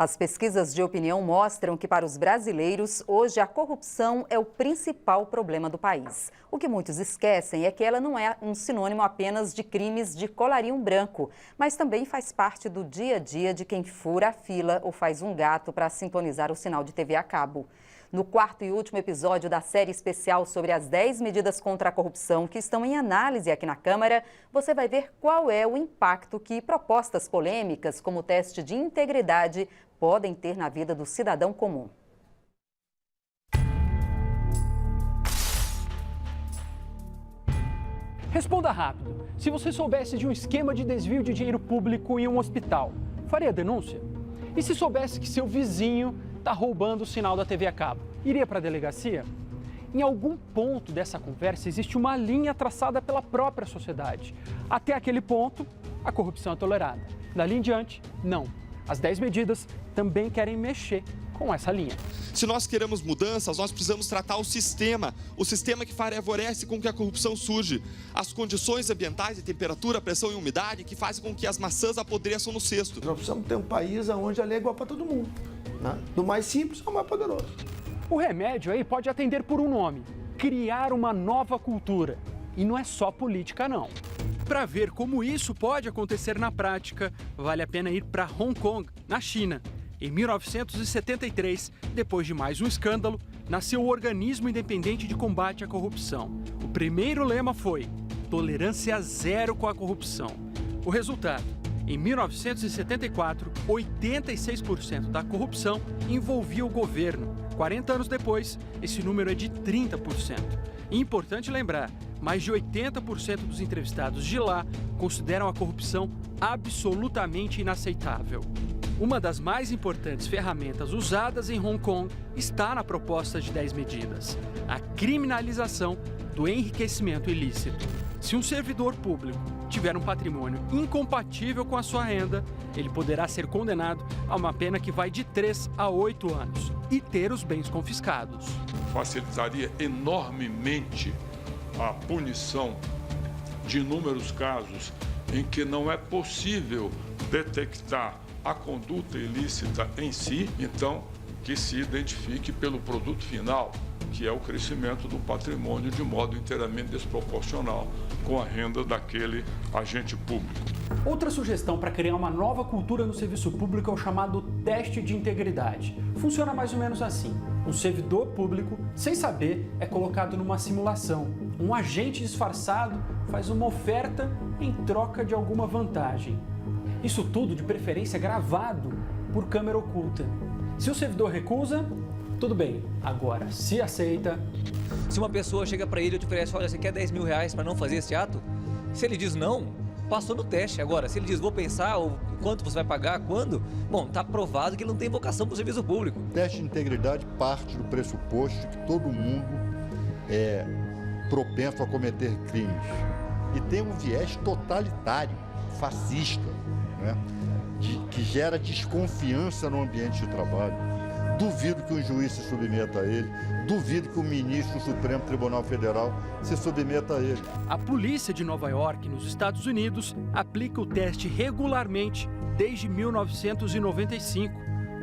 As pesquisas de opinião mostram que, para os brasileiros, hoje a corrupção é o principal problema do país. O que muitos esquecem é que ela não é um sinônimo apenas de crimes de colarinho branco, mas também faz parte do dia a dia de quem fura a fila ou faz um gato para sintonizar o sinal de TV a cabo. No quarto e último episódio da série especial sobre as 10 medidas contra a corrupção que estão em análise aqui na Câmara, você vai ver qual é o impacto que propostas polêmicas, como o teste de integridade, podem ter na vida do cidadão comum. Responda rápido. Se você soubesse de um esquema de desvio de dinheiro público em um hospital, faria denúncia? E se soubesse que seu vizinho está roubando o sinal da TV a cabo, iria para a delegacia? Em algum ponto dessa conversa existe uma linha traçada pela própria sociedade. Até aquele ponto, a corrupção é tolerada. Dali em diante, não. As 10 medidas também querem mexer com essa linha. Se nós queremos mudanças, nós precisamos tratar o sistema que favorece com que a corrupção surge. As condições ambientais de temperatura, pressão e umidade que fazem com que as maçãs apodreçam no cesto. Nós precisamos ter um país onde a lei é igual para todo mundo, né? Do mais simples ao mais poderoso. O remédio aí pode atender por um nome: criar uma nova cultura. E não é só política, não. Para ver como isso pode acontecer na prática, vale a pena ir para Hong Kong, na China. Em 1973, depois de mais um escândalo, nasceu o Organismo Independente de Combate à Corrupção. O primeiro lema foi: tolerância zero com a corrupção. O resultado: em 1974, 86% da corrupção envolvia o governo. 40 anos depois, esse número é de 30%. E importante lembrar, mais de 80% dos entrevistados de lá consideram a corrupção absolutamente inaceitável. Uma das mais importantes ferramentas usadas em Hong Kong está na proposta de 10 medidas: a criminalização do enriquecimento ilícito. Se um servidor público tiver um patrimônio incompatível com a sua renda, ele poderá ser condenado a uma pena que vai de 3 a 8 anos e ter os bens confiscados. Facilitaria enormemente a punição de inúmeros casos em que não é possível detectar a conduta ilícita em si, então que se identifique pelo produto final, que é o crescimento do patrimônio de modo inteiramente desproporcional com a renda daquele agente público. Outra sugestão para criar uma nova cultura no serviço público é o chamado teste de integridade. Funciona mais ou menos assim: um servidor público, sem saber, é colocado numa simulação. Um agente disfarçado faz uma oferta em troca de alguma vantagem. Isso tudo, de preferência, gravado por câmera oculta. Se o servidor recusa, tudo bem. Agora, se aceita... Se uma pessoa chega para ele e te oferece: olha, você quer 10 mil reais para não fazer esse ato? Se ele diz não, passou no teste. Agora, se ele diz vou pensar, ou quanto você vai pagar, quando? Bom, está provado que ele não tem vocação para o serviço público. O teste de integridade parte do pressuposto de que todo mundo é propenso a cometer crimes. E tem um viés totalitário, fascista, né? Que gera desconfiança no ambiente de trabalho. Duvido que um juiz se submeta a ele, duvido que o ministro do Supremo Tribunal Federal se submeta a ele. A polícia de Nova York, nos Estados Unidos, aplica o teste regularmente desde 1995,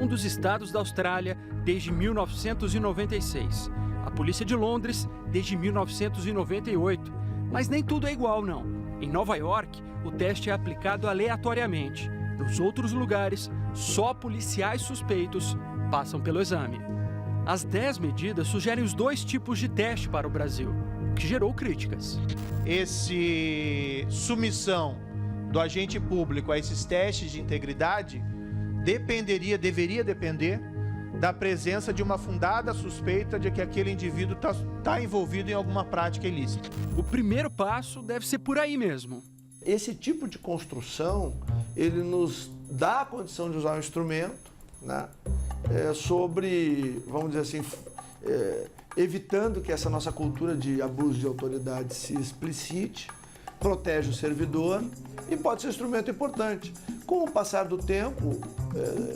um dos estados da Austrália desde 1996, a polícia de Londres desde 1998, mas nem tudo é igual, não. Em Nova York, o teste é aplicado aleatoriamente. Nos outros lugares, só policiais suspeitos passam pelo exame. As 10 medidas sugerem os 2 tipos de teste para o Brasil, o que gerou críticas. Submissão do agente público a esses testes de integridade deveria depender da presença de uma fundada suspeita de que aquele indivíduo está envolvido em alguma prática ilícita. O primeiro passo deve ser por aí mesmo. Esse tipo de construção, ele nos dá a condição de usar um instrumento, né, sobre, vamos dizer assim, evitando que essa nossa cultura de abuso de autoridade se explicite, protege o servidor e pode ser um instrumento importante. Com o passar do tempo,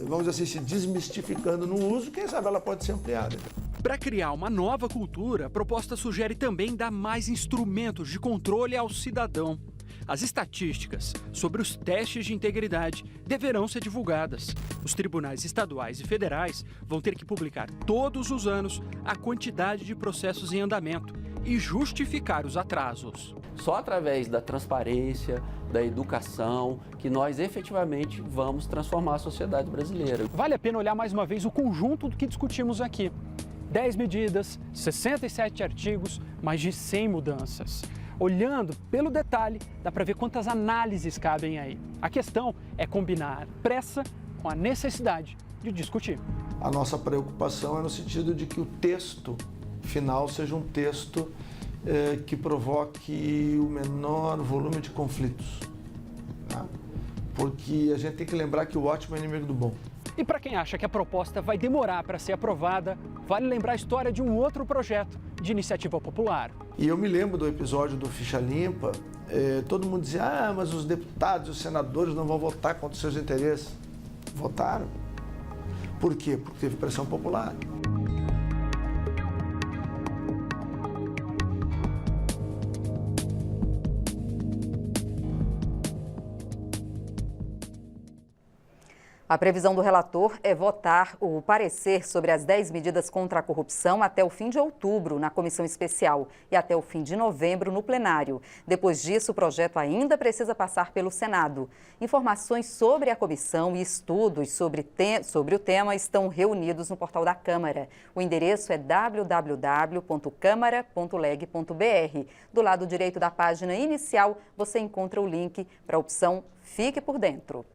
vamos dizer assim, se desmistificando no uso, quem sabe ela pode ser ampliada. Para criar uma nova cultura, a proposta sugere também dar mais instrumentos de controle ao cidadão. As estatísticas sobre os testes de integridade deverão ser divulgadas. Os tribunais estaduais e federais vão ter que publicar todos os anos a quantidade de processos em andamento e justificar os atrasos. Só através da transparência, da educação, que nós efetivamente vamos transformar a sociedade brasileira. Vale a pena olhar mais uma vez o conjunto do que discutimos aqui. 10 medidas, 67 artigos, mais de 100 mudanças. Olhando pelo detalhe, dá para ver quantas análises cabem aí. A questão é combinar pressa com a necessidade de discutir. A nossa preocupação é no sentido de que o texto final seja um texto que provoque o menor volume de conflitos. Tá? Porque a gente tem que lembrar que o ótimo é inimigo do bom. E para quem acha que a proposta vai demorar para ser aprovada, vale lembrar a história de um outro projeto de iniciativa popular. E eu me lembro do episódio do Ficha Limpa, todo mundo dizia, mas os deputados e os senadores não vão votar contra os seus interesses. Votaram. Por quê? Porque teve pressão popular. A previsão do relator é votar o parecer sobre as 10 medidas contra a corrupção até o fim de outubro na comissão especial e até o fim de novembro no plenário. Depois disso, o projeto ainda precisa passar pelo Senado. Informações sobre a comissão e estudos sobre o tema estão reunidos no portal da Câmara. O endereço é www.câmara.leg.br. Do lado direito da página inicial, você encontra o link para a opção Fique por Dentro.